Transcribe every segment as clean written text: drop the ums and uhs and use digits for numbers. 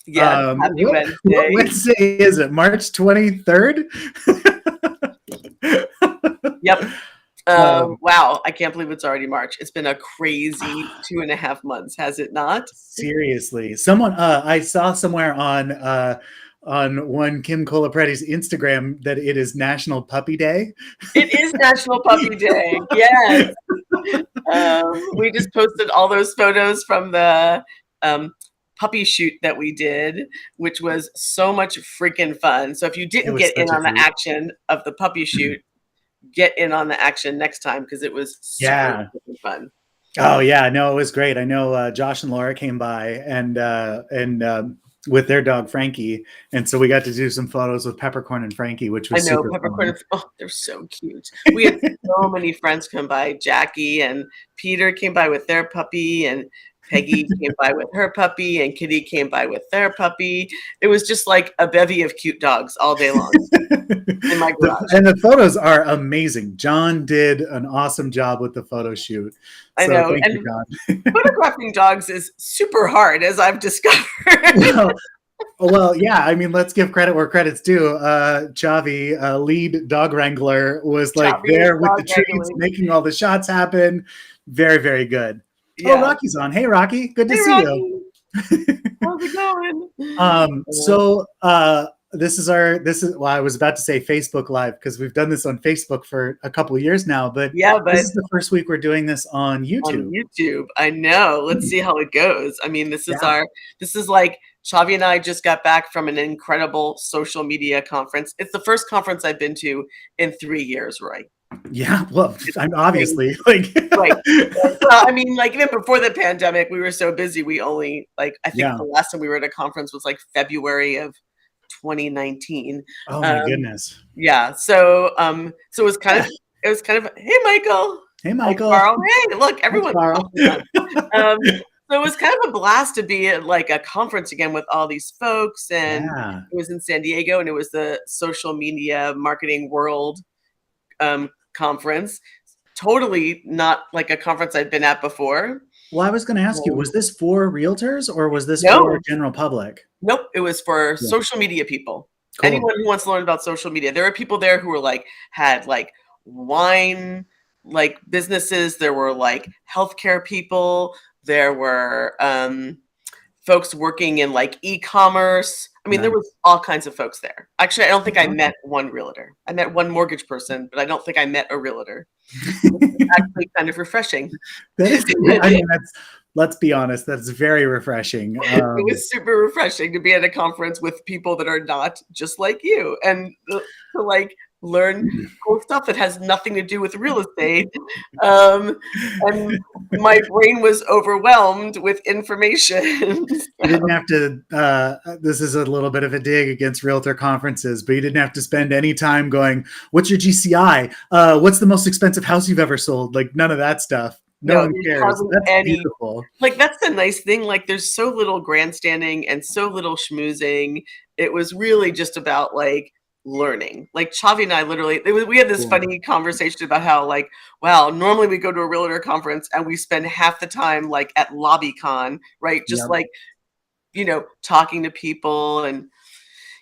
Yes, happy What Wednesday. Wednesday is it? March 23rd? Yep. um, Wow, I can't believe it's already March. It's been a crazy 2.5 months, has it not? Seriously, someone I saw somewhere on one Kim Colapreti's Instagram that it is National Puppy Day. It is National Puppy Day. Yes. We just posted all those photos from the um, puppy shoot that we did, which was so much freaking fun. So if you It didn't was get in such a on the hoot. action of the puppy shoot, get in on the action next time because it was super Yeah. fun. Oh yeah, no, it was great. I know Josh and Laura came by and with their dog Frankie, and so we got to do some photos with Peppercorn and Frankie, which I was know super Peppercorn. fun. Oh, they're so cute. We had so many friends come by. Jackie and Peter came by with their puppy, and Peggy came by with her puppy, and Kitty came by with their puppy. It was just like a bevy of cute dogs all day long in my garage. And the photos are amazing. John did an awesome job with the photo shoot. I So know. thank you, And John. photographing dogs is super hard, as I've discovered. well, well, yeah. I mean, let's give credit where credit's due. Chavi, lead dog wrangler, was like Choppy there with dog the treats, wrangling. making all the shots happen. Very, very good. Oh, Yeah. Rocky's on. Hey, Rocky. Good to Hey, see you. Rocky. How's it going? So this is well, I was about to say Facebook Live because we've done this on Facebook for a couple of years now, but Yeah, this but is the first week we're doing this on on YouTube. YouTube. I know. Let's see how it goes. I mean, Yeah. this is like Chavi and I just got back from an incredible social media conference. It's the first conference I've been to in 3 years, Roy. Yeah, well, It's I'm crazy. obviously like Right. Well, I mean, like even before the pandemic, we were so busy. We only like I think yeah. the last time we were at a conference was like February of 2019. Oh my Um, goodness. yeah. So it was kind of hey Michael. Hey, Hi, Michael. Carl. Hey, look, Hi, everyone's Carl. popping up. Um, so it was kind of a blast to be at like a conference again with all these folks, and Yeah. it was in San Diego, and it was the Social Media Marketing World conference. Totally not like a conference I'd been at before. Well, I was going to ask you, was this for realtors or was this for No, general public? nope. It was for Yeah. social media people. Cool. Anyone who wants to learn about social media. There were people there who were like had like wine like businesses. There were like healthcare people. There were folks working in like e-commerce. I mean, there Nice. was all kinds of folks there. Actually, I don't think That's I awesome. met one realtor. I met one mortgage person, but I don't think I met a realtor. Actually, kind of refreshing. That is, I mean, let's be honest, that's very refreshing. It was super refreshing to be at a conference with people that are not just like you and to like learn cool stuff that has nothing to do with real estate. And my brain was overwhelmed with information. You didn't have to, this is a little bit of a dig against realtor conferences, but you didn't have to spend any time going, what's your GCI? What's the most expensive house you've ever sold? Like none of that stuff. No No, one there's cares. hardly That's any beautiful. like that's the nice thing. Like there's so little grandstanding and so little schmoozing. It was really just about like learning. Like Chavi and I literally we had this Cool. funny conversation about how like, wow, normally we go to a realtor conference and we spend half the time like at LobbyCon, right? Just Yep. like, talking to people and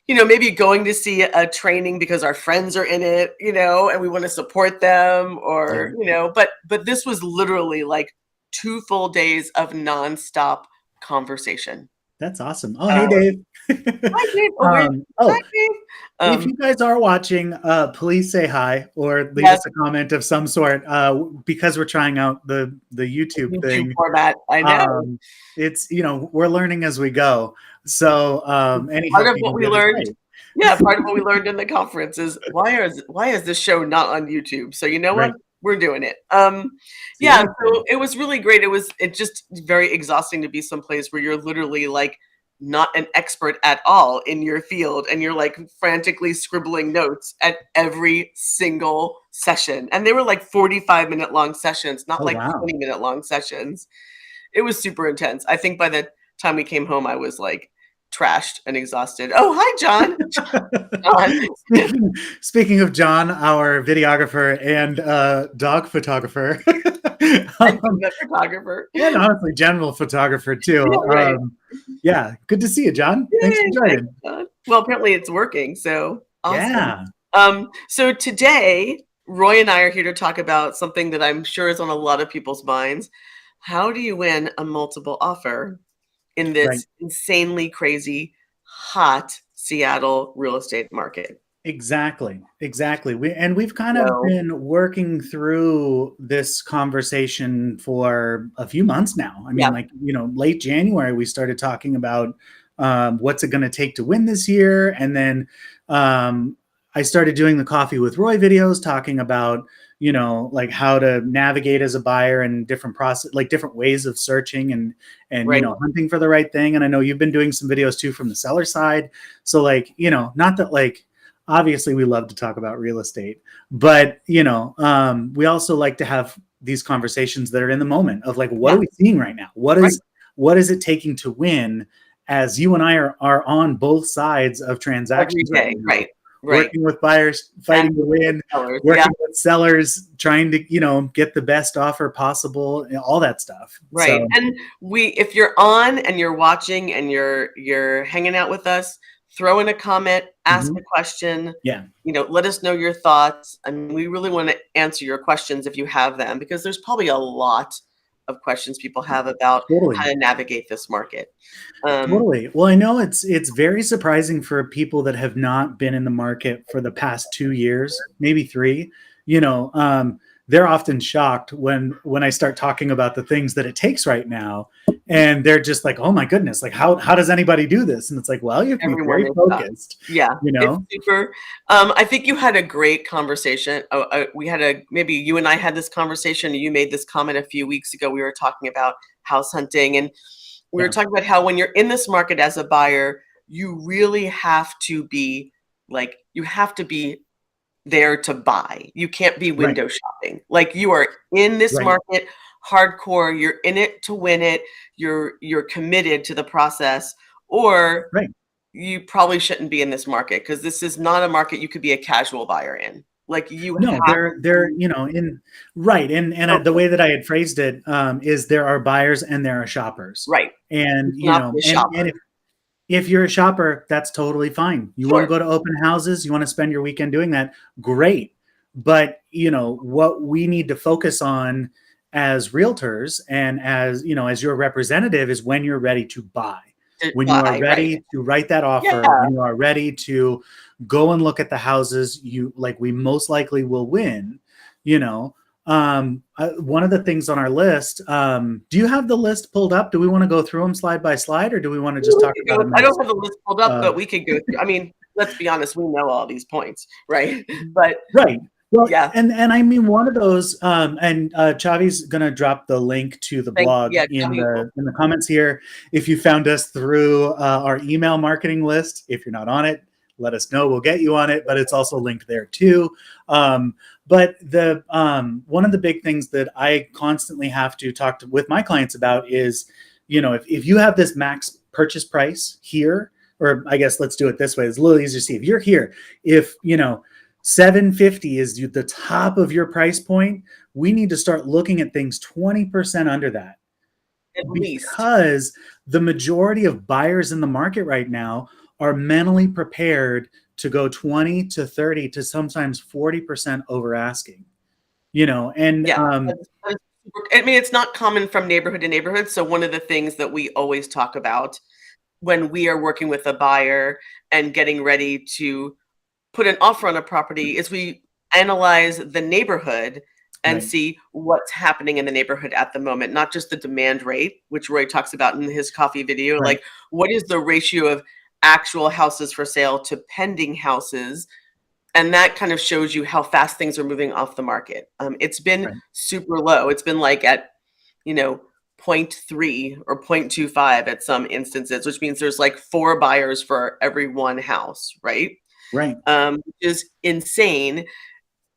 maybe going to see a training because our friends are in it, and we want to support them Yep. or, but this was literally like 2 full days of nonstop conversation. That's awesome. Oh, hey, Dave. Hi, Dave. Oh, hi, Oh, Dave. if you guys are watching, please say hi or leave Yes, us a comment of some sort. Because we're trying out the YouTube YouTube thing. format. I know. It's we're learning as we go. So any Part help of you what can we give is learned, great. yeah, part of what we learned in the conference is why is this show not on YouTube? So you know what? Right. We're doing it. Yeah, Seriously. so it was really great. It's just very exhausting to be someplace where you're literally like not an expert at all in your field and you're like frantically scribbling notes at every single session. And they were like 45-minute long sessions, not Oh like wow. 20-minute long sessions. It was super intense. I think by the time we came home, I was like trashed and exhausted. Oh, hi, John. John. Speaking of John, our videographer and dog photographer, And the photographer. and honestly, general photographer too. Yeah, right. Yeah, good to see you, John. Thanks Yay, for thanks, joining. John. Well, apparently it's working, so awesome. Yeah, So today, Roy and I are here to talk about something that I'm sure is on a lot of people's minds. How do you win a multiple offer in right. this insanely crazy, hot Seattle real estate market? Exactly. Exactly. We've kind of So, been working through this conversation for a few months now. I mean, yeah, like, late January we started talking about what's it going to take to win this year, and then um, I started doing the Coffee with Roy videos talking about like how to navigate as a buyer and different process, like different ways of searching and right. hunting for the right thing. And I know you've been doing some videos too from the seller side. So like, not that like obviously we love to talk about real estate, but we also like to have these conversations that are in the moment of like, what Yeah, are we seeing right now? right. What is it taking to win, as you and I are on both sides of Every transactions right day. now, Right, right. working with buyers, And fighting to win, sellers. Yeah. working with sellers, trying to, get the best offer possible, all that stuff. Right. So, And if you're on and you're watching and you're hanging out with us, throw in a comment, ask mhm, a question, yeah, let us know your thoughts. I mean, we really want to answer your questions if you have them, because there's probably a lot of questions people have about how totally. to navigate this market. Um, Totally. Well, I know it's very surprising for people that have not been in the market for the past 2 years, maybe three. They're often shocked when I start talking about the things that it takes right now, and they're just like, "Oh my goodness! Like how does anybody do this?" And it's like, well, you have to be everyone very is focused. Yeah, You it's know. super. I think you had a great conversation. Maybe you and I had this conversation. And you made this comment a few weeks ago. We were talking about house hunting, and we were Yeah. talking about how when you're in this market as a buyer, you really have to be you have to be there to buy. You can't be Right. window shopping. Like, you are in this Right. market hardcore. You're in it to win it. You're committed to the process, or Right. you probably shouldn't be in this market, because this is not a market you could be a casual buyer in. Like, you No, have they're to in right, and the focus. way that I had phrased it is there are buyers and there are shoppers, Right. and You cannot be a and shopper. if you're a shopper, that's totally fine. You want to Sure. go to open houses, you want to spend your weekend doing that, great. But, what we need to focus on as realtors and as your representative is when you're ready to buy. To When you are buy, right. ready to write that offer, Yeah. when you are ready to go and look at the houses we most likely will win, you know. One of the things on our list, do you have the list pulled up? Do we want to go through them slide by slide, or do we want to just We talk could about go them I as don't have the list pulled up, uh, but we could go through. I mean, let's be honest, we know all these points, right? But right. Well, yeah, and I mean one of those, and Chavi's gonna drop the link to the blog yeah, in Johnny will. the comments here. If you found us through our email marketing list, if you're not on it, let us know. We'll get you on it, but it's also linked there too. But the one of the big things that I constantly have to talk with my clients about is, if you have this max purchase price here, or I guess let's do it this way. It's a little easier to see. If you're here, if 750 is the top of your price point, we need to start looking at things 20% under that, At least. because the majority of buyers in the market right now are mentally prepared to go 20 to 30 to sometimes 40% over asking. And Yeah. That is super. I mean, it's not common from neighborhood to neighborhood, so one of the things that we always talk about when we are working with a buyer and getting ready to put an offer on a property is we analyze the neighborhood and right, see what's happening in the neighborhood at the moment, not just the demand rate, which Roy talks about in his coffee video. right, Like, what is the ratio of actual houses for sale to pending houses? And that kind of shows you how fast things are moving off the market. It's been right, super low. It's been like at, you know, zero point 0.3 or 0.25 at some instances, which means there's like 4 buyers for every 1 house, right? right. Which is insane,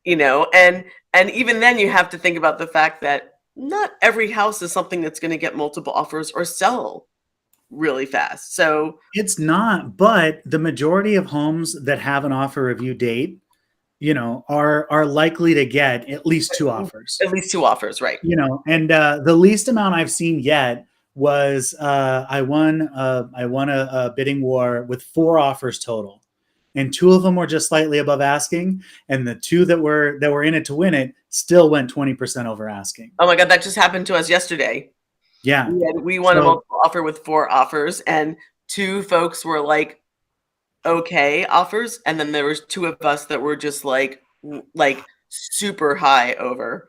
and even then you have to think about the fact that not every house is something that's going to get multiple offers or sell really fast. So It's not, but the majority of homes that have an offer review date, are likely to get at least two offers. at least two offers, right? And the least amount I've seen yet was I won a bidding war with four offers total, and two of them were just slightly above asking, and the two that were in it to win it still went 20% over asking. Oh my God, that just happened to us yesterday. Yeah. We won a multiple offer with four offers, and two folks were like okay offers, and then there was two of us that were just like super high over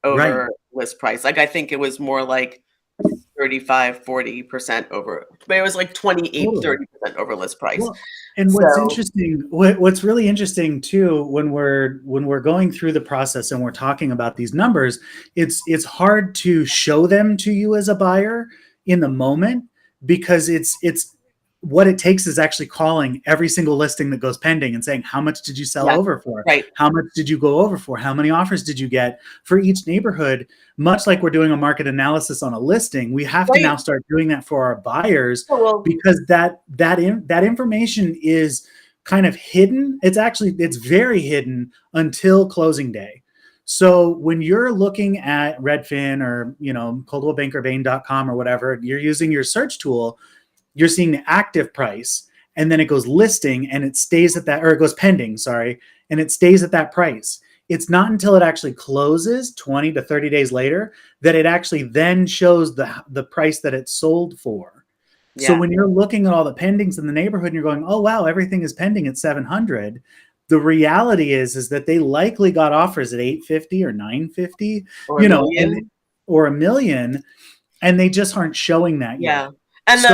Right. list price. Like I think it was more like 35-40% over, but it was like 28-30% over list price. Well, and what's really interesting too, when we're going through the process and we're talking about these numbers, it's hard to show them to you as a buyer in the moment, because it's what it takes is actually calling every single listing that goes pending and saying, how much did you sell over for? Right. How much did you go over for? How many offers did you get for each neighborhood? Much like we're doing a market analysis on a listing, we have to now start doing that for our buyers, because that information is kind of hidden. It's very hidden until closing day. So when you're looking at Redfin or, ColdwellBankerBain.com or whatever, you're using your search tool, you're seeing the active price, and then it goes listing and it stays at that, or it goes pending, sorry, and it stays at that price. It's not until it actually closes 20 to 30 days later that it actually then shows the price that it's sold for. Yeah. So when you're looking at all the pendings in the neighborhood and you're going, oh, wow, everything is pending at 700. The reality is that they likely got offers at 850 or 950, or $1 million, and they just aren't showing that yet. And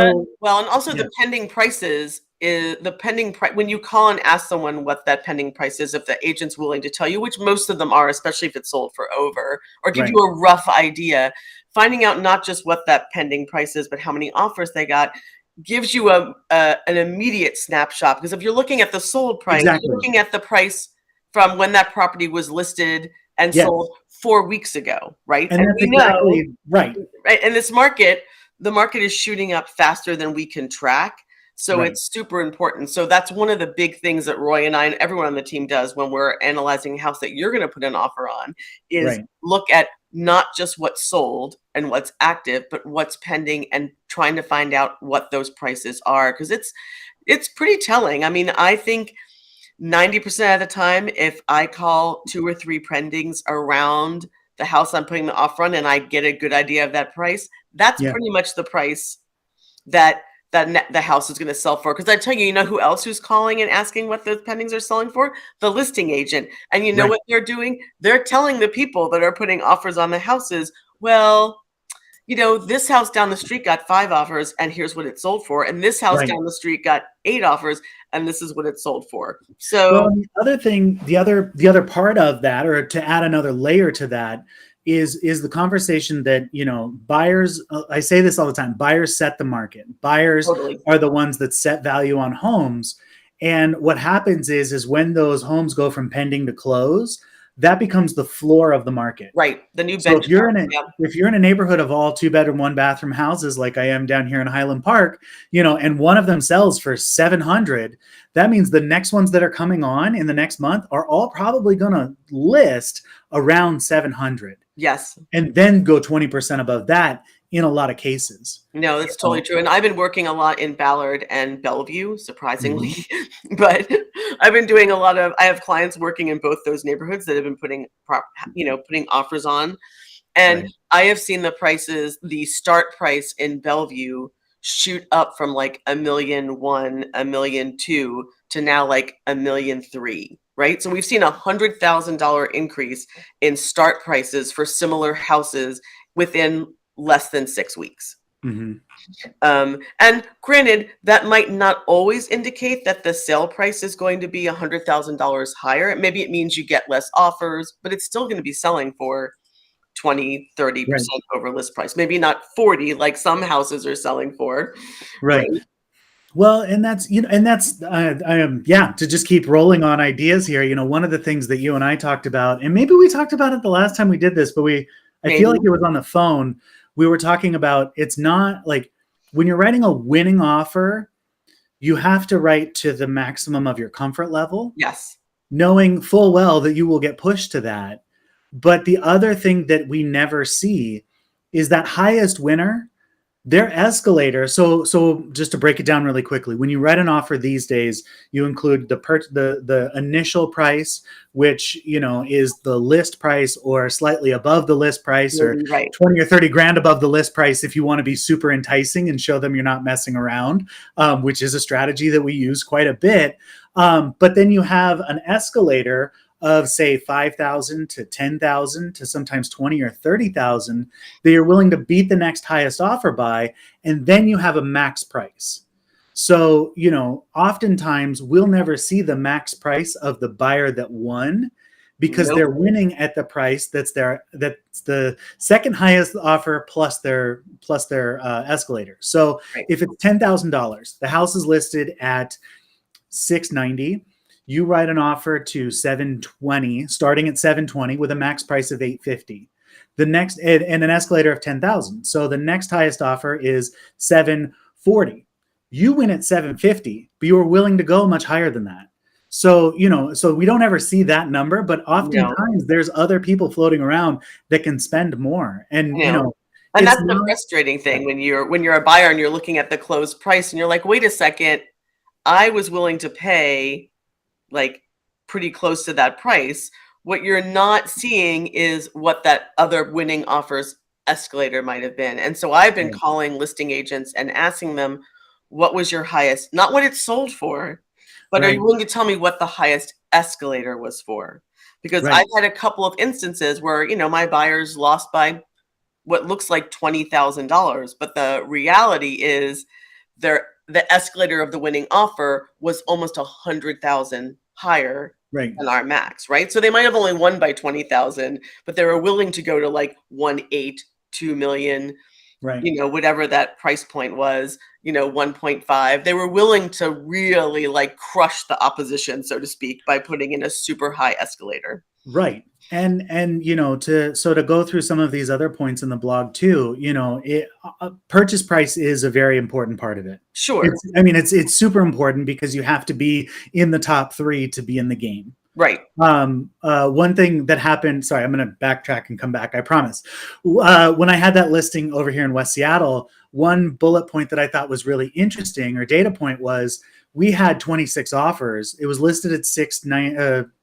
also the pending prices is the pending price. When you call and ask someone what that pending price is, if the agent's willing to tell you, which most of them are, especially if it's sold for over, or give you a rough idea, finding out not just what that pending price is, but how many offers they got, gives you an immediate snapshot. Because if you're looking at the sold price, you're looking at the price from when that property was listed and sold 4 weeks ago, right? And that's exactly right. Right. And this market, the market is shooting up faster than we can track. So it's super important. So that's one of the big things that Roy and I and everyone on the team does when we're analyzing a house that you're going to put an offer on, is look at not just what's sold and what's active, but what's pending, and trying to find out what those prices are. Because it's pretty telling. I mean, I think 90% of the time, if I call 2 or 3 pendings around the house I'm putting the offer on and I get a good idea of that price, that's pretty much the price that the house is going to sell for. Because I tell you, who else who's calling and asking what those pendings are selling for? The listing agent. And you know what they're doing? They're telling the people that are putting offers on the houses, well, this house down the street got 5 offers and here's what it sold for. And this house down the street got 8 offers and this is what it sold for. So the other thing, the other part of that, or to add another layer to that, is the conversation that, buyers, I say this all the time, buyers set the market. Buyers are the ones that set value on homes. And what happens is when those homes go from pending to close, that becomes the floor of the market. Right. The new benchmark. So if you're in a neighborhood of all 2-bedroom, 1-bathroom houses, like I am down here in Highland Park, and one of them sells for 700, that means the next ones that are coming on in the next month are all probably going to list around 700. Yes. And then go 20% above that in a lot of cases. No, that's totally true. And I've been working a lot in Ballard and Bellevue, surprisingly, but I've been doing I have clients working in both those neighborhoods that have been putting offers on. And I have seen the prices, the start price in Bellevue shoot up from like $1.1 million, $1.2 million to now like $1.3 million. Right. So we've seen $100,000 increase in start prices for similar houses within less than 6 weeks. And granted, that might not always indicate that the sale price is going to be $100,000 higher. Maybe it means you get less offers, but it's still going to be selling for 20-30% over list price. Maybe not 40 like some houses are selling for. Right. Well, and that's, to just keep rolling on ideas here. One of the things that you and I talked about, and maybe we talked about it the last time we did this, but I feel like it was on the phone. We were talking about, it's not like when you're writing a winning offer, you have to write to the maximum of your comfort level, Yes. knowing full well that you will get pushed to that. But the other thing that we never see is that highest winner, their escalator. So just to break it down really quickly, when you write an offer these days, you include the initial price, which is the list price or slightly above the list price, or Right. 20 or 30 grand above the list price if you want to be super enticing and show them you're not messing around, which is a strategy that we use quite a bit. But then you have an escalator of say 5,000 to 10,000 to sometimes 20 or 30,000 that you're willing to beat the next highest offer by, and then you have a max price. So, oftentimes we'll never see the max price of the buyer that won, because Nope. they're winning at the price that's the second highest offer plus their escalator. So Right. if it's $10,000, the house is listed at $690. You write an offer to $720, starting at $720 with a max price of $850. The next and an escalator of $10,000. So the next highest offer is $740. You win at $750, but you are willing to go much higher than that. So so we don't ever see that number, but oftentimes there's other people floating around that can spend more, and and that's the frustrating thing when you're a buyer and you're looking at the closed price and you're like, wait a second, I was willing to pay like pretty close to that price. What you're not seeing is what that other winning offers escalator might have been. And so I've been calling listing agents and asking them, what was your highest, not what it sold for, but are you willing to tell me what the highest escalator was for? Because I've had a couple of instances where, my buyers lost by what looks like $20,000, but the reality is the escalator of the winning offer was almost 100,000 higher than our max, right? So they might have only won by 20,000, but they were willing to go to like 1.8, 2 million, whatever that price point was, 1.5. They were willing to really like crush the opposition, so to speak, by putting in a super high escalator. Right. And to go through some of these other points in the blog too, purchase price is a very important part of it. Sure. It's super important because you have to be in the top 3 to be in the game. Right. One thing that happened, sorry, I'm going to backtrack and come back, I promise. When I had that listing over here in West Seattle, one bullet point that I thought was really interesting, or data point, was we had 26 offers. It was listed at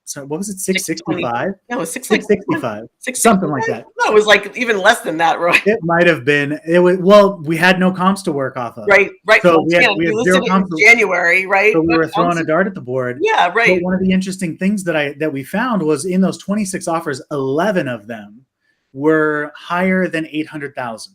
so what was it? 665? No, it was 665. Something like that. No, it was like even less than that, right? It might have been. We had no comps to work off of. Right. So we had zero comps in January, right? So we were throwing a dart at the board. Yeah, right. But one of the interesting things that we found was in those 26 offers, 11 of them were higher than 800,000.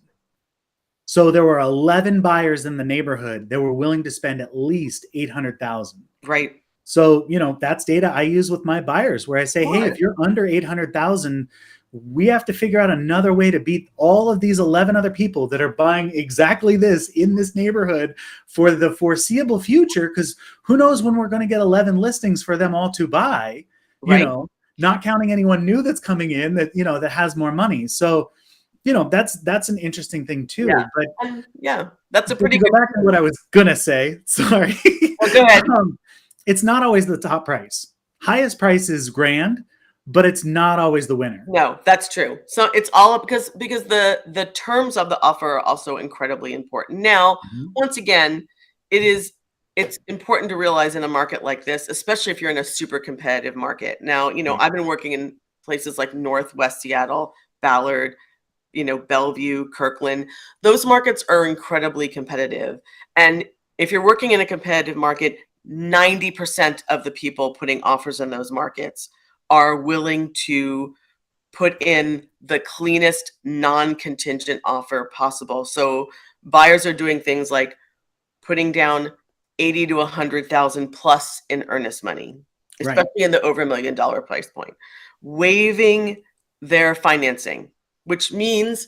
So there were 11 buyers in the neighborhood that were willing to spend at least 800,000. Right. So, that's data I use with my buyers, where I say, hey, if you're under 800,000, we have to figure out another way to beat all of these 11 other people that are buying exactly this in this neighborhood for the foreseeable future. Because who knows when we're going to get 11 listings for them all to buy, not counting anyone new that's coming in that, that has more money. So, that's an interesting thing too. Yeah. But that's a pretty good. Go back to what I was going to say. Sorry. Oh, go ahead. It's not always the top price. Highest price is grand, but it's not always the winner. No, that's true. So it's all because the terms of the offer are also incredibly important. Now, once again, it's important to realize in a market like this, especially if you're in a super competitive market. Now, I've been working in places like Northwest Seattle, Ballard, Bellevue, Kirkland. Those markets are incredibly competitive. And if you're working in a competitive market, 90% of the people putting offers in those markets are willing to put in the cleanest non-contingent offer possible. So buyers are doing things like putting down 80 to 100,000 plus in earnest money, especially in the over $1 million price point, waiving their financing, which means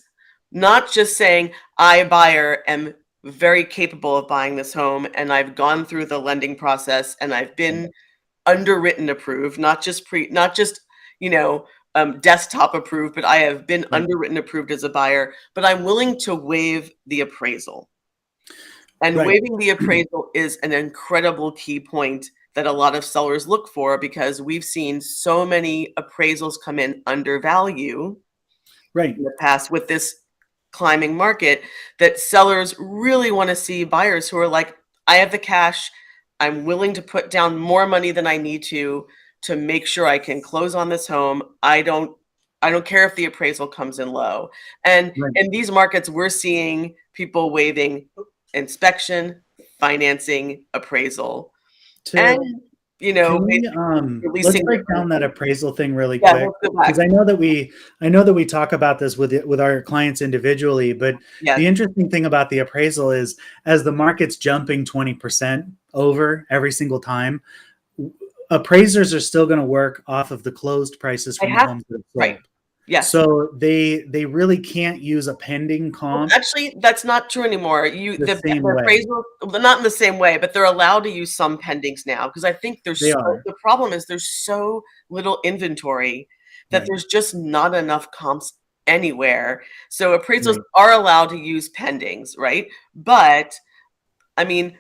not just saying, I, buyer, am very capable of buying this home, and I've gone through the lending process, and I've been underwritten approved, not just desktop approved, but I have been underwritten approved as a buyer, but I'm willing to waive the appraisal. And Right. waiving the appraisal is an incredible key point that a lot of sellers look for because we've seen so many appraisals come in under value Right. in the past with this climbing market that sellers really want to see buyers who are like, I have the cash. I'm willing to put down more money than I need to make sure I can close on this home. I don't care if the appraisal comes in low. And Right. in these markets, we're seeing people waiving inspection, financing, appraisal, and To Can we basically let's releasing the break down that appraisal thing really yeah, quick, let's go because back. I know that we talk about this with our clients individually, but Yes, the interesting thing about the appraisal is as the market's jumping 20% over every single time, appraisers are still going to work off of the closed prices I from the have homes that have right. sold. Yes. So they really can't use a pending Well, comp actually, that's not true anymore. the same The way. appraisal well, not in the same way, but they're allowed to use some pendings now because I think They are. the problem is there's so little inventory that Right. there's just not enough comps anywhere. So appraisals Right. are allowed to use pendings, right? But I mean,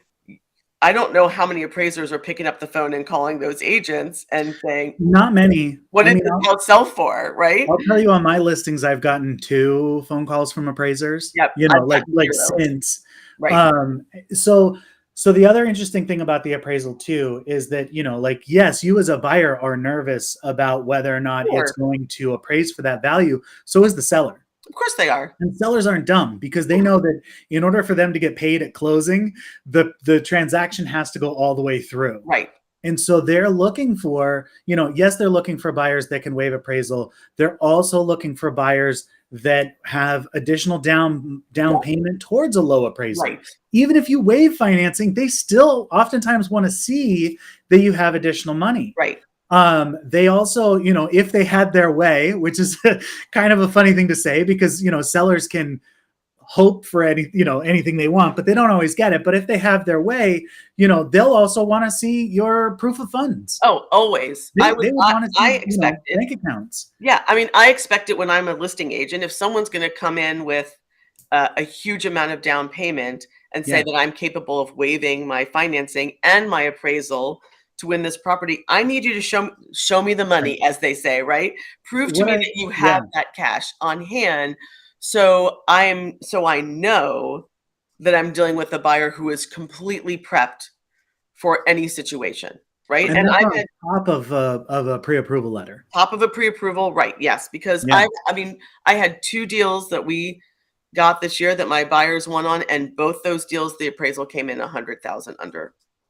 I don't know how many appraisers are picking up the phone and calling those agents and saying, Not many. "What I did mean, this house sell for?" Right? I'll tell you on my listings, I've gotten 2 phone calls from appraisers, Yep, you know, I've gotten like 0. since. Right. Um, so so the other interesting thing about the appraisal too is that, you know, like, yes, you as a buyer are nervous about whether or not it's Sure. going to appraise for that value. So is the seller. Of course they are. And sellers aren't dumb because they know that in order for them to get paid at closing, the transaction has to go all the way through. Right. And so they're looking for, you know, yes, they're looking for buyers that can waive appraisal. They're also looking for buyers that have additional down Yeah. payment towards a low appraisal. Right. Even if you waive financing, they still oftentimes want to see that you have additional money. Right. They also, you know, if they had their way, which is kind of a funny thing to say because, you know, sellers can hope for anything they want, but they don't always get it. But if they have their way, you know, they'll also want to see your proof of funds. Oh, always. They would want to I see, you know, expect it. bank accounts. Yeah, I mean, I expect it when I'm a listing agent. If someone's gonna come in with a huge amount of down payment and say Yeah, that I'm capable of waiving my financing and my appraisal to win this property, I need you to show me the right. money, as they say, right? Prove to What me I that you Yeah, have that cash on hand, so I know that I'm dealing with a buyer who is completely prepped for any situation, right? and And that's I've on had top of a pre-approval letter. top of a pre-approval, right, yes, because Yeah. I mean, I had 2 deals that we got this year that my buyers won on, and both those deals, the appraisal came in 100,000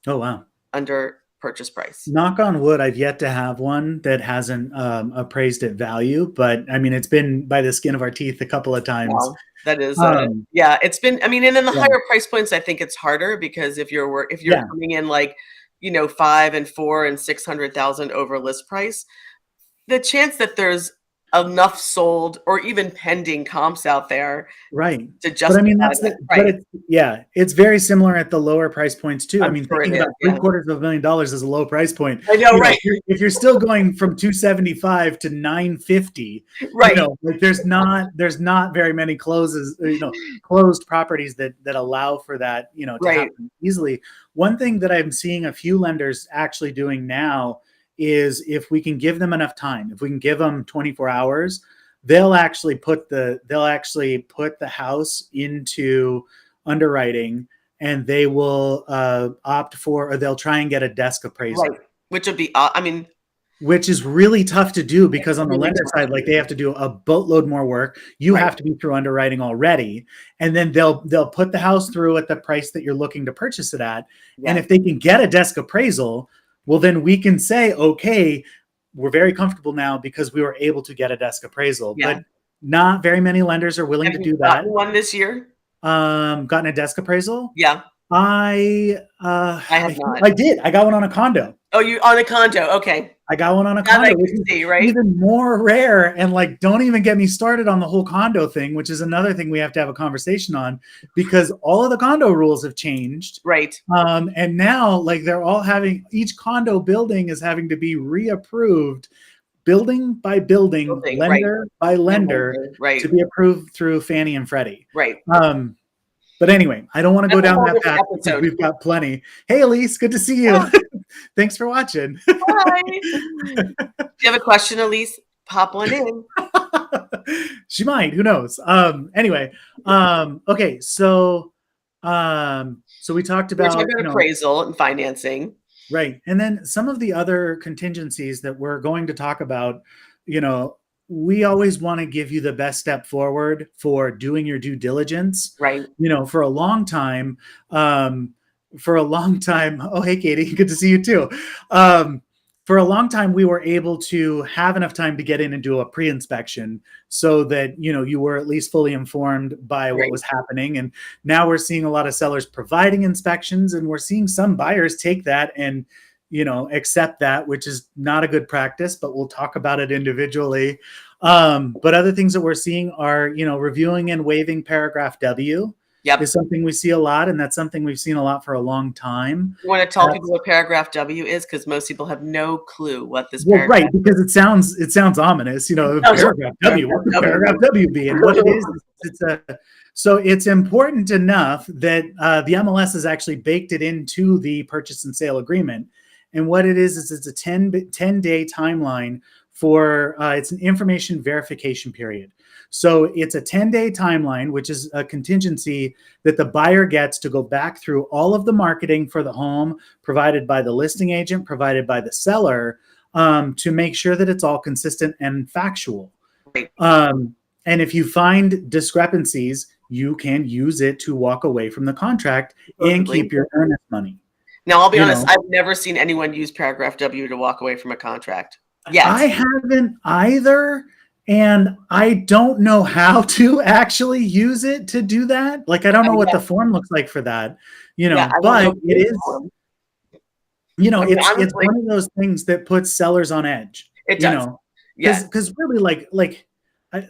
Oh wow. under purchase price. Knock on wood, I've yet to have one that hasn't appraised at value, but I mean, it's been by the skin of our teeth a couple of times. Wow, that is, Um, yeah, it's been I mean, and in the yeah, higher price points, I think it's harder because if you're yeah, coming in like, 5 and 4 and 600,000 over list price, the chance that there's enough sold or even pending comps out there right. to But I justify mean, that price. it's very similar at the lower price points too. I I'm mean, sure it thinking is, about three yeah. quarters of $1 million is a low price point. I know, You know, right, if you're still going from 275 to 950, you right, know, like there's not very many closed properties that allow for that, you know, to right, happen easily. One thing that I'm seeing a few lenders actually doing now is if we can give them enough time, if we can give them 24 hours, they'll actually put the house into underwriting, and they will opt for, or they'll try and get a desk appraisal, right, which would be, I mean, which is really tough to do it's because on the really lender tough side, to like do. they have to do a boatload more work. You Right, have to be through underwriting already, and then they'll put the house through at the price that you're looking to purchase it at. And yes, if they can get a desk appraisal, well, then we can say, okay, we're very comfortable now because we were able to get a desk appraisal. yeah. But not very many lenders are willing Have to you do that. gotten one this year? Gotten a desk appraisal? Yeah, I I have think not. I did. I got one on a condo. Oh, you on a condo, okay. I got one on a That I condo, which can is see, right? even more rare. And like, don't even get me started on the whole condo thing, which is another thing we have to have a conversation on because all of the condo rules have changed. Right, And now, like, each condo building is having to be reapproved, building by building, right, lender by and lender, lender, right, to be approved through Fannie and Freddie. right. Um, But anyway, I don't want to go That's a down whole that different path because episode. we've got plenty. Hey, Elise, good to see you. Yeah. Thanks for watching. Bye. Do you have a question, Elise? Pop one in. She might, who knows? Anyway, okay, so we talked We're about, talking about appraisal and financing. right. And then some of the other contingencies that we're going to talk about, we always want to give you the best step forward for doing your due diligence. Right. For a long time, oh, hey, Katie, good to see you too. For a long time, we were able to have enough time to get in and do a pre-inspection so that, you were at least fully informed by what was happening. And now we're seeing a lot of sellers providing inspections, and we're seeing some buyers take that and, accept that, which is not a good practice, but we'll talk about it individually. But other things that we're seeing are, reviewing and waiving paragraph W. Yep. Is something we see a lot, and that's something we've seen a lot for a long time. You want to tell people what paragraph W is, because most people have no clue what this paragraph right, because it sounds ominous, paragraph W. What could paragraph W be? And what it is, so it's important enough that the MLS has actually baked it into the purchase and sale agreement. And what it is it's a 10-day timeline for it's an information verification period. So it's a 10-day timeline, which is a contingency that the buyer gets to go back through all of the marketing for the home provided by the listing agent, provided by the seller, to make sure that it's all consistent and factual. Right. And if you find discrepancies, you can use it to walk away from the contract and keep your earnest money. Now, I'll be honest, I've never seen anyone use paragraph W to walk away from a contract. Yes. I haven't either. And I don't know how to actually use it to do that. Like, I don't know what the form looks like for that, but it is, it's one of those things that puts sellers on edge. It does. Because really,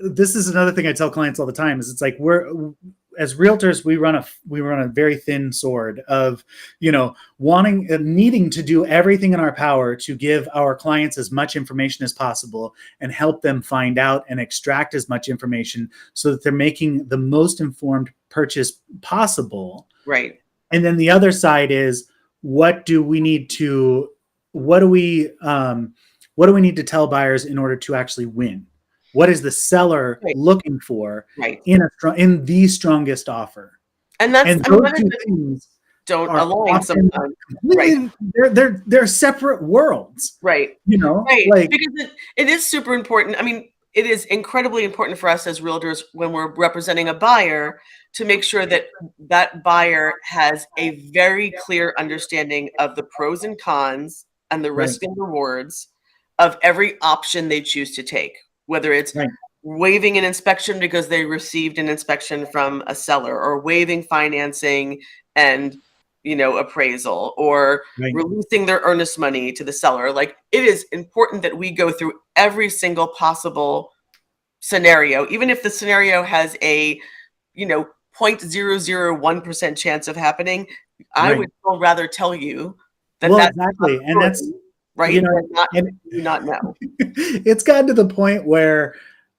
this is another thing I tell clients all the time is it's like as realtors, we run a very thin sword of, needing to do everything in our power to give our clients as much information as possible and help them find out and extract as much information so that they're making the most informed purchase possible. Right. And then the other side is, what do we need to tell buyers in order to actually win? What is the seller looking for in the strongest offer? And those two things don't align sometimes. Right. They're separate worlds. Right. Right. Because it is super important. I mean, it is incredibly important for us as realtors when we're representing a buyer to make sure that that buyer has a very clear understanding of the pros and cons and the risk and rewards of every option they choose to take. Whether it's waiving an inspection because they received an inspection from a seller, or waiving financing and, appraisal, or releasing their earnest money to the seller. Like, it is important that we go through every single possible scenario, even if the scenario has a, 0.001% chance of happening. I would still rather tell you that that's exactly. And that's right. Not know. It's gotten to the point where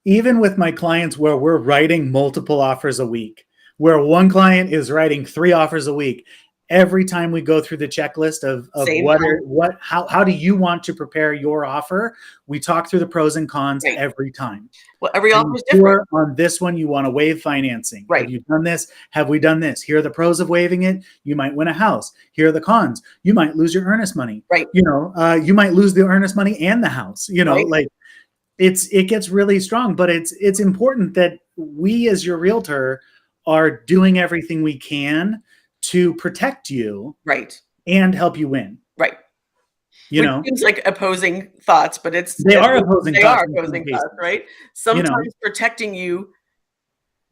even with my clients where we're writing multiple offers a week, where one client is writing 3 offers a week, every time we go through the checklist of how do you want to prepare your offer, we talk through the pros and cons every time. Well, every offer is different. On this one, you want to waive financing. Right. Have you done this? Have we done this? Here are the pros of waiving it. You might win a house. Here are the cons. You might lose your earnest money. Right. You might lose the earnest money and the house. It gets really strong, but it's important that we as your realtor are doing everything we can to protect you, and help you win, Which seems like opposing thoughts, but they are opposing thoughts, right? Sometimes protecting you.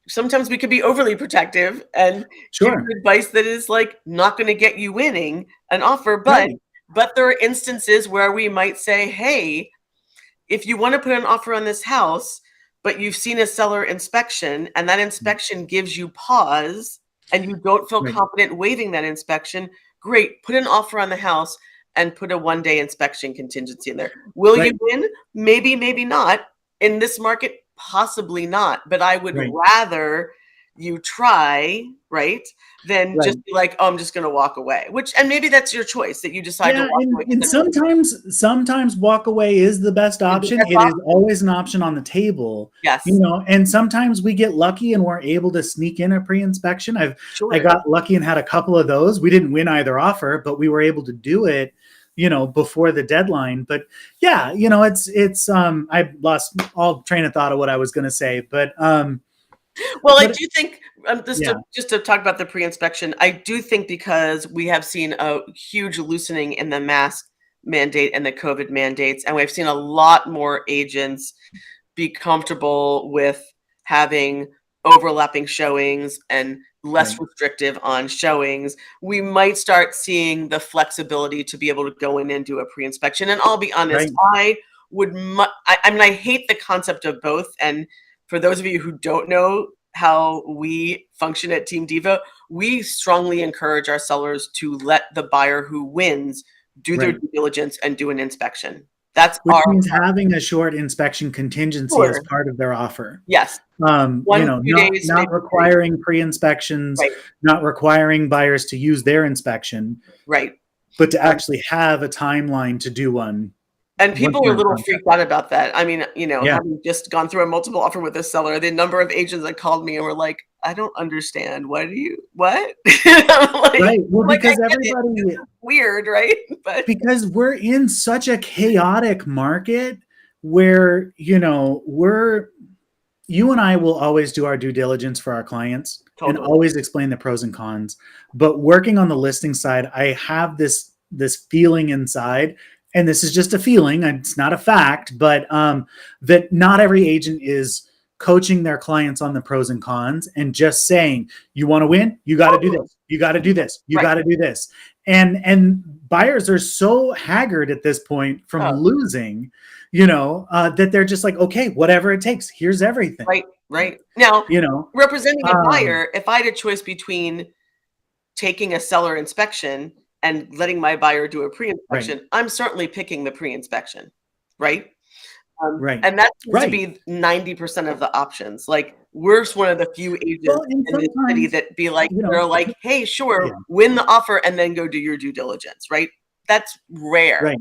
Sometimes we could be overly protective and give advice that is not going to get you winning an offer, but there are instances where we might say, hey, if you want to put an offer on this house, but you've seen a seller inspection and that inspection gives you pause, and you don't feel confident waiving that inspection, great. Put an offer on the house and put a 1-day inspection contingency in there. Will you win? Maybe, maybe not. In this market, possibly not. But I would rather you try, right, than Right. just be like, oh, I'm just going to walk away, and maybe that's your choice that you decide to Yeah, walk away. and sometimes walk away is the best Is option. that It is possible? always an option on the table, Yes, and sometimes we get lucky and we're able to sneak in a pre-inspection. I sure. got lucky and had a couple of those. We didn't win either offer, but we were able to do it, before the deadline. But yeah, it's I lost all train of thought of what I was going to say, Well, I but do think just to yeah, just to talk about the pre-inspection, I do think because we have seen a huge loosening in the mask mandate and the COVID mandates, and we've seen a lot more agents be comfortable with having overlapping showings and less right, restrictive on showings, we might start seeing the flexibility to be able to go in and do a pre-inspection. And I'll be honest, right, I mean, I hate the concept of both. And for those of you who don't know how we function at Team Diva, we strongly encourage our sellers to let the buyer who wins do their right. due diligence and do an inspection. That's Which our means having a short inspection contingency as sure. part of their offer. Yes. 1, 2 Not days, not maybe 3. requiring pre-inspections, Right, not requiring buyers to use their inspection, right. but to Um, actually have a timeline to do one and once people were you're a in little contract. freaked out about that. I mean, Yeah, having just gone through a multiple offer with a seller, the number of agents that called me and were like, "I don't understand. What?" I'm right. Well, "I because get it. It's weird, right?" But we're in such a chaotic market where, you and I will always do our due diligence for our clients and totally. always explain the pros and cons. But working on the listing side, I have this feeling inside, and this is just a feeling, it's not a fact, but that not every agent is coaching their clients on the pros and cons and just saying, you want to win, you got to do Totally. this, you got to do this, you Right. got to do this. And buyers are so haggard at this point from Oh, losing, that they're just like, okay, whatever it takes, here's everything. right, right. Now, you know representing a um buyer, if I had a choice between taking a seller inspection and letting my buyer do a right, pre-inspection, I'm certainly picking the pre-inspection, right? right, And that seems to right. be 90% of the options. Like, we're one of the few Well, agents and in this city sometimes, that be like, you they're know like, "Hey, sure, yeah, win the offer and then go do your due diligence," right? That's rare. right,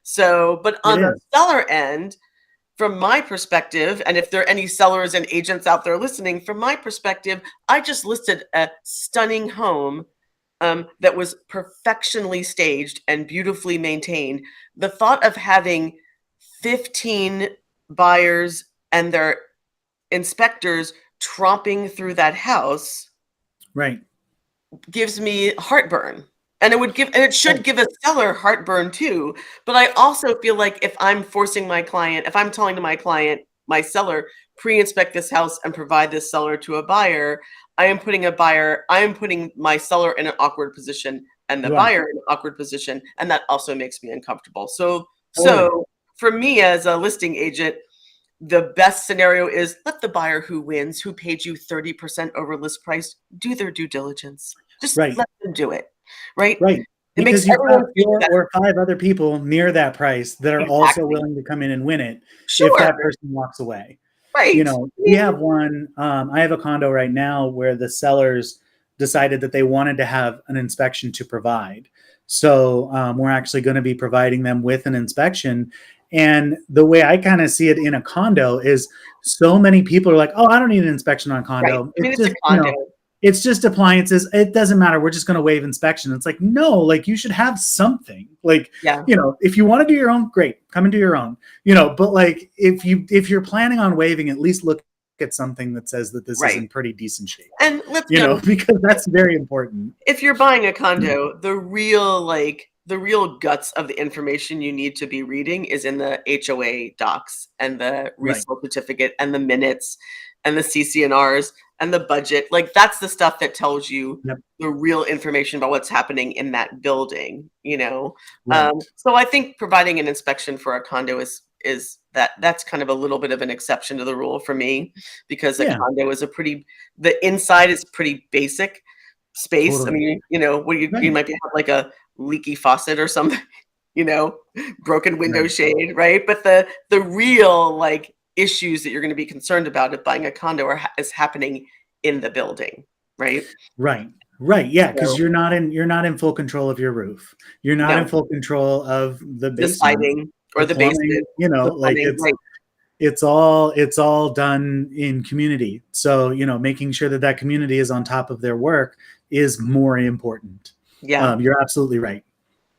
So, but it on the is, seller end, from my perspective, and if there are any sellers and agents out there listening, from my perspective, I just listed a stunning home that was perfectionly staged and beautifully maintained. The thought of having 15 buyers and their inspectors tromping through that house right, gives me heartburn. And it should right, give a seller heartburn too. But I also feel like if I'm forcing my client, if I'm telling to my client, my seller, pre-inspect this house and provide this seller to a buyer, I am putting my seller in an awkward position and the you are, buyer in an awkward position. And that also makes me uncomfortable. totally, So for me as a listing agent, the best scenario is let the buyer who wins, who paid you 30% over list price, do their due diligence. Just right, let them do it, right? right, It makes because you've got everyone feel 4 better. or 5 other people near that price that are also Exactly. willing to come in and win it if Sure. that person walks away. Right. I We mean, have one. I have a condo right now where the sellers decided that they wanted to have an inspection to provide. So we're actually going to be providing them with an inspection. And the way I kind of see it in a condo is so many people are like, oh, I don't need an inspection on a right. condo. I mean, It's it's a just, condo. it's just appliances. It doesn't matter. We're just going to waive inspection. It's like, no, like you should have something. Like, Yeah. if you want to do your own, great, come and do your own. But like if you're planning on waiving, at least look at something that says that this is Right. in pretty decent shape. And let's be honest, Because that's very important. if you're buying a condo, the real guts of the information you need to be reading is in the HOA docs and the Right. resale certificate and the minutes and the CCNRs and the budget. Like that's the stuff that tells you Yep. the real information about what's happening in that building. Right. So I think providing an inspection for a condo is that's kind of a little bit of an exception to the rule for me because a Yeah. condo is the inside is pretty basic space. I Totally. mean, what you Right. might have like a leaky faucet or something, you know, broken window Right. shade, right? But the real like issues that you're going to be concerned about if buying a condo is happening in the building, right? Right. Right. Yeah, because So you're not in full control of your roof. You're not in no, full control of the the basement, siding or the the plumbing, basement, the like plumbing, it's right? it's all done in community. So, making sure that that community is on top of their work is more important. Yeah, You're absolutely right.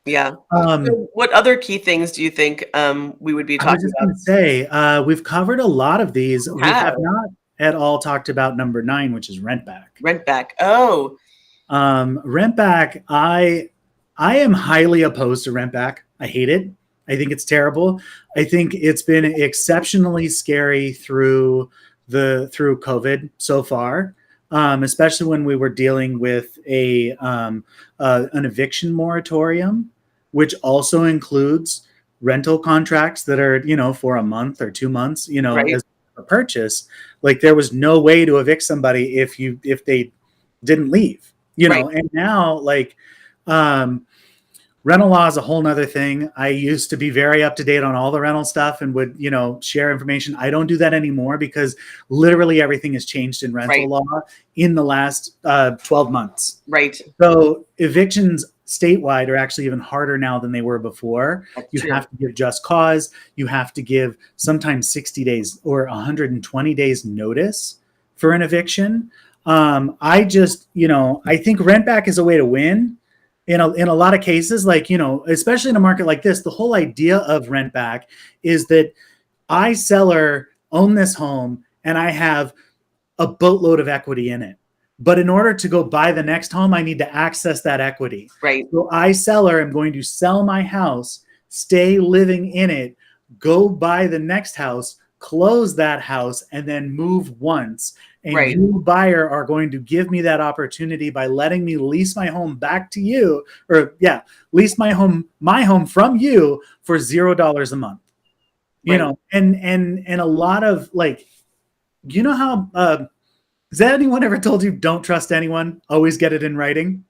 yeah. Um, So what other key things do you think we would be I was talking just about? going to say, we've covered a lot of these. We We have have not at all talked about number 9, which is rent back. rent back. Oh, Rent back, I am highly opposed to rent back. I hate it. I think it's terrible. I think it's been exceptionally scary through COVID so far, especially when we were dealing with an eviction moratorium, which also includes rental contracts that are for a month or 2 months, right, as a purchase. Like there was no way to evict somebody if they didn't leave. right. And now like um rental law is a whole nother thing. I used to be very up to date on all the rental stuff and would share information. I don't do that anymore because literally everything has changed in rental Right, law in the last 12 months. right. So evictions statewide are actually even harder now than they were before. That's You true. have to give just cause. You have to give sometimes 60 days or 120 days notice for an eviction. I think rent back is a way to win in a lot of cases, like, especially in a market like this. The whole idea of rent back is that I, seller, own this home and I have a boatload of equity in it. But in order to go buy the next home, I need to access that equity. Right, So I, seller, am going to sell my house, stay living in it, go buy the next house, close that house, and then move once. And right, you, buyer, are going to give me that opportunity by letting me lease my home back to you, or lease my home from you for $0 a month. right. And a lot of like, how has anyone ever told you don't trust anyone? Always get it in writing.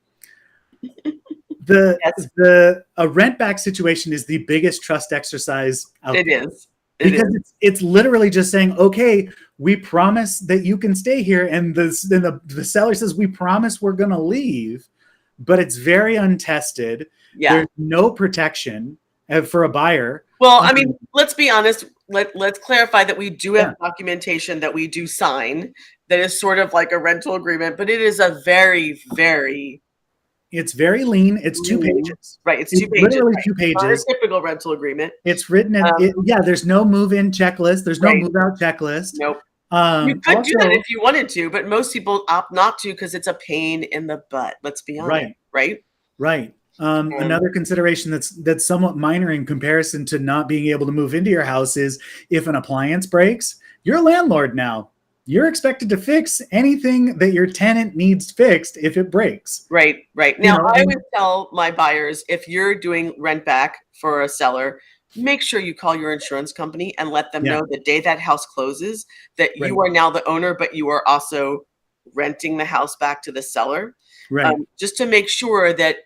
The Yes, the a rent back situation is the biggest trust exercise out it there is. It because is. it's literally just saying, okay, we promise that you can stay here, and the seller says we promise we're going to leave, but it's very untested. Yeah. There's no protection for a buyer. Well, I mean, let's be honest. Let's clarify that we do have Yeah. documentation that we do sign that is sort of like a rental agreement, but it is a very, very It's very lean. It's 2 lean, pages. right. It's It's 2 pages. literally Right? 2 Not a pages. typical rental agreement. It's written in there's no move-in checklist. There's no Right. move-out checklist. Nope. You could do that Also, if you wanted to, but most people opt not to because it's a pain in the butt. Let's be honest, right. right? Another consideration that's somewhat minor in comparison to not being able to move into your house is if an appliance breaks, you're a landlord now. You're expected to fix anything that your tenant needs fixed if it breaks. Right, right. Now, I always tell my buyers, if you're doing rent back for a seller, make sure you call your insurance company and let them know the day that house closes that Right. you are now the owner, but you are also renting the house back to the seller, Right. just to make sure that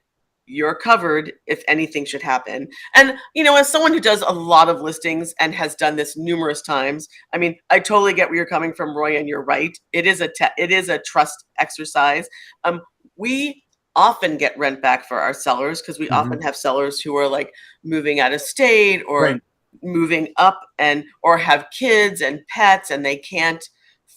you're covered if anything should happen. And, as someone who does a lot of listings and has done this numerous times, I mean, I totally get where you're coming from, Roy, and you're right. It is a trust exercise. We often get rent back for our sellers because we often have sellers who are like moving out of state or Right. moving up or have kids and pets, and they can't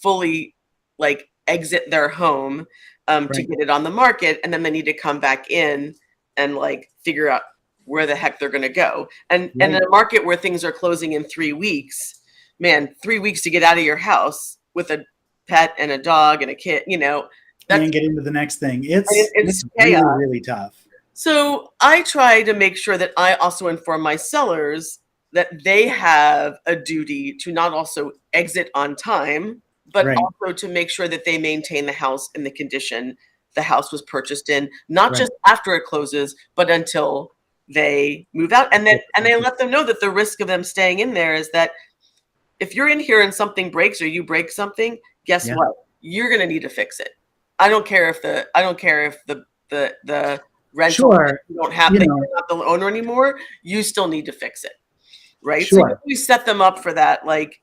fully like exit their home to Right. get it on the market, and then they need to come back in and like figure out where the heck they're going to go. And in Right. a market where things are closing in 3 weeks, man, 3 weeks to get out of your house with a pet and a dog and a kid, that's And get into the next thing. It's it's really, chaos. really tough. So I try to make sure that I also inform my sellers that they have a duty to not also exit on time, but Right. also to make sure that they maintain the house in the condition the house was purchased in, not Right. just after it closes, but until they move out. And they let them know that the risk of them staying in there is that if you're in here and something breaks or you break something, guess Yeah. what? You're going to need to fix it. I don't care if the rental Sure. you don't have You that know. you're not the owner anymore, you still need to fix it. Right? Sure. So we set them up for that. Like,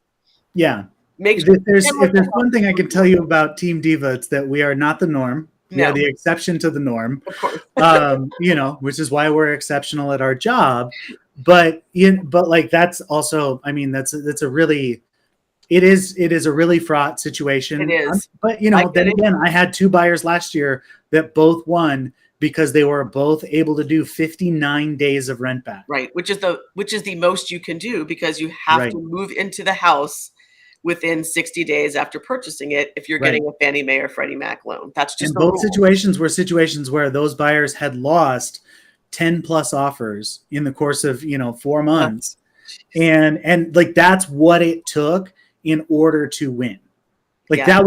Yeah. Make If sure if there's one thing I can tell you about Team Diva, it's that we are not the norm. We are no, the exception to the norm. of course. Which is why we're exceptional at our job. But like that's also, I mean, that's a really, it is a really fraught It situation. is. But I then get it. again, I had two buyers last year that both won because they were both able to do 59 days of rent back. Right, which is the most you can do because you have Right. to move into the house within 60 days after purchasing it if you're Right. getting a Fannie Mae or Freddie Mac loan. That's just And the both rule. situations were situations where those buyers had lost 10 plus offers in the course of 4 months. And like that's what it took in order to win. Like Yeah.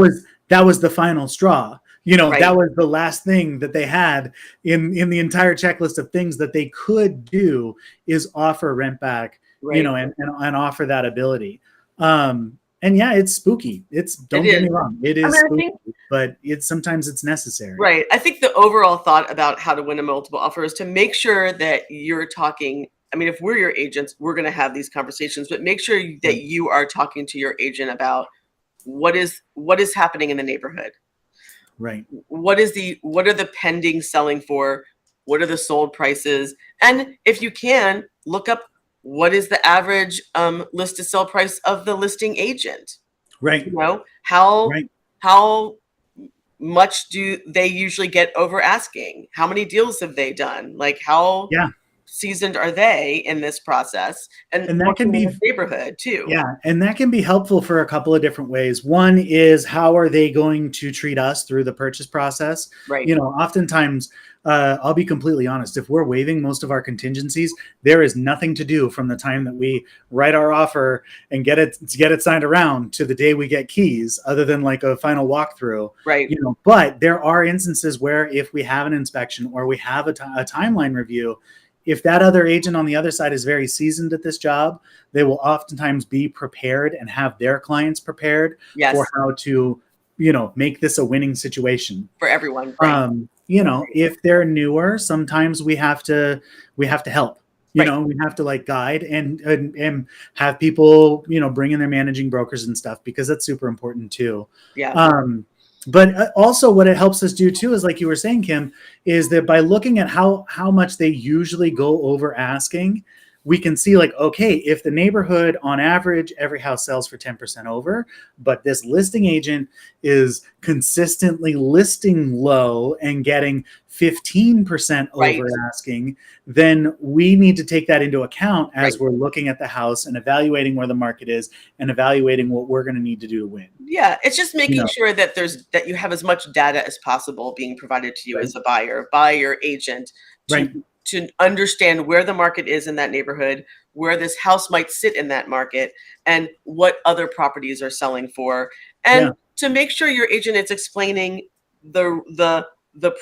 that was the final straw. Right. That was the last thing that they had in the entire checklist of things that they could do is offer rent back, Right. and offer that ability. And yeah, it's spooky. Don't get me wrong, it is spooky, but sometimes it's necessary. Right. I think the overall thought about how to win a multiple offer is to make sure that you're talking. I mean, if we're your agents, we're going to have these conversations, but make sure that you are talking to your agent about what is happening in the neighborhood. Right. What are the pending selling for? What are the sold prices? And if you can, look up what is the average list to sell price of the listing agent. Right. How much do they usually get over asking? How many deals have they done? Like how seasoned are they in this process? And that can be neighborhood too. Yeah, and that can be helpful for a couple of different ways. One is how are they going to treat us through the purchase process? Right. Oftentimes, I'll be completely honest, if we're waiving most of our contingencies, there is nothing to do from the time that we write our offer and get it signed around to the day we get keys, other than like a final walkthrough. Right. But there are instances where if we have an inspection or we have a timeline review, if that other agent on the other side is very seasoned at this job, they will oftentimes be prepared and have their clients prepared for how to, make this a winning situation for everyone. Right. If they're newer, sometimes we have to help. We have to like guide and have people, bring in their managing brokers and stuff, because that's super important too. Yeah. But also what it helps us do too is, like you were saying, Kim, is that by looking at how much they usually go over asking, we can see like, okay, if the neighborhood on average, every house sells for 10% over, but this listing agent is consistently listing low and getting 15% over asking, then we need to take that into account as we're looking at the house and evaluating where the market is and evaluating what we're going to need to do to win. Yeah, it's just making sure that you have as much data as possible being provided to you as a buyer by your agent to understand where the market is in that neighborhood, where this house might sit in that market, and what other properties are selling for, and to make sure your agent is explaining the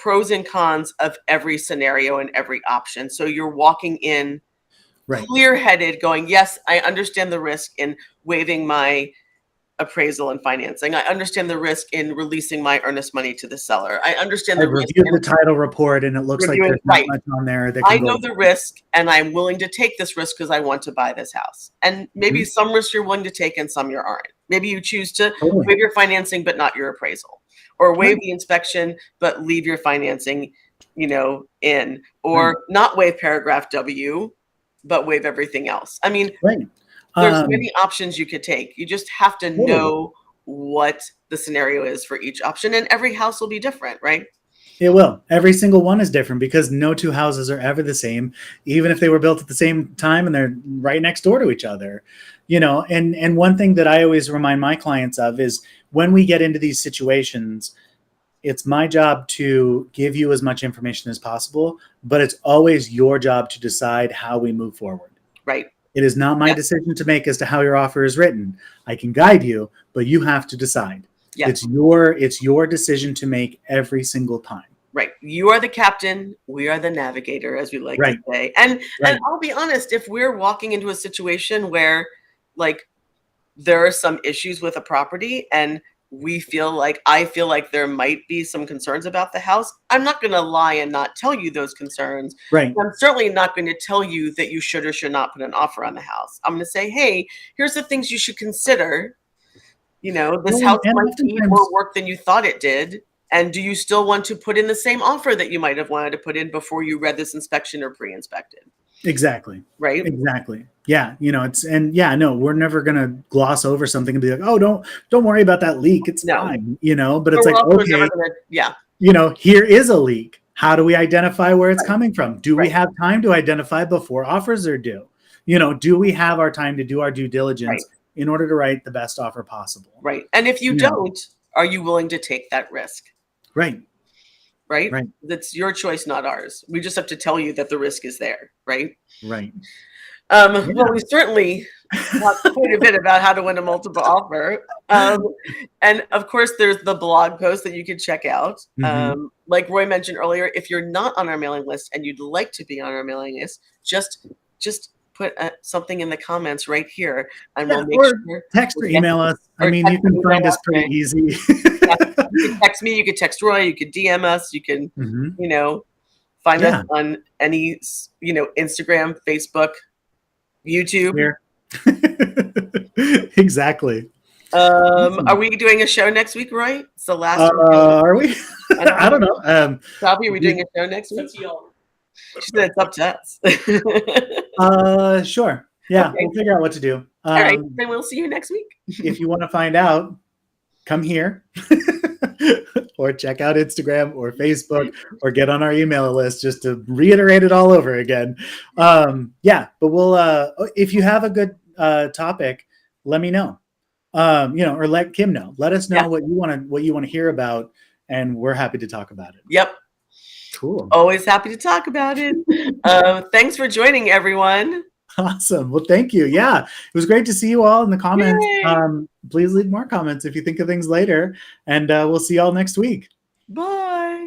pros and cons of every scenario and every option. So you're walking in clear-headed going, yes, I understand the risk in waiving my appraisal and financing. I understand the risk in releasing my earnest money to the seller. I understand the risk. Reviewed the title report and it looks like there's not much on there that I know the risk, and I'm willing to take this risk because I want to buy this house. And maybe some risks you're willing to take and some you aren't. Maybe you choose to waive your financing but not your appraisal, or waive the inspection but leave your financing, in, or not waive paragraph W but waive everything else. I mean, there's many options you could take. You just have to know what the scenario is for each option, and every house will be different, right? It will. Every single one is different because no two houses are ever the same, even if they were built at the same time and they're right next door to each other. And one thing that I always remind my clients of is when we get into these situations, it's my job to give you as much information as possible, but it's always your job to decide how we move forward. Right. It is not my decision to make as to how your offer is written. I can guide you, but you have to decide. It's your decision to make every single time. Right. You are the captain. We are the navigator, as we like to say. And I'll be honest, if we're walking into a situation where like there are some issues with a property and I feel like there might be some concerns about the house, I'm not going to lie and not tell you those concerns. Right. I'm certainly not going to tell you that you should or should not put an offer on the house. I'm going to say, hey, here's the things you should consider, You know, this Well, house and might need oftentimes, more work than you thought it did. And do you still want to put in the same offer that you might have wanted to put in before you read this inspection or pre-inspected? exactly. Right? Exactly. Yeah, no, we're never gonna gloss over something and be like, "Oh, don't worry about that leak. It's No. fine." But But it's we're like, also never okay, gonna, here is a leak. How do we identify where it's coming from? Do we Right. have time to identify before offers are due? Do we have our time to do our due diligence Right. in order to write the best offer possible? Right. And if you You know. don't, are you willing to take that risk? Right. Right? Right. That's your choice, not ours. We just have to tell you that the risk is there, right? Right. Well, we certainly talked quite a bit about how to win a multiple offer. And of course, there's the blog post that you can check out. Mhm. Like Roy mentioned earlier, if you're not on our mailing list and you'd like to be on our mailing list, just put something in the comments right here, and Yeah, we'll make or sure. text or email us. I Or mean, you text or can find email us us, pretty right? easy. Yeah, you can text me, you could text Roy, you could DM us, you can, Mhm. find us Yeah. on any, Instagram, Facebook, YouTube. Here. Exactly. Are we doing a show next week, Roy? It's the last one. Are we? I don't I don't know. know. Bobby, are we doing a show next week? She said it's up to us. Sure. Yeah, Okay. we'll figure out what to do. All right, then we'll see you next week. If you want to find out, come here or check out Instagram or Facebook or get on our email list just to reiterate it all over again. But we'll if you have a good topic, let me know. Or let Kim know. Let us know Yeah. what you want to hear about, and we're happy to talk about it. Yep. Cool. Always happy to talk about it. Thanks for joining, everyone. Awesome. Well, thank you. Yeah, it was great to see you all in the comments. Yay. Please leave more comments if you think of things later, and we'll see you all next week. Bye.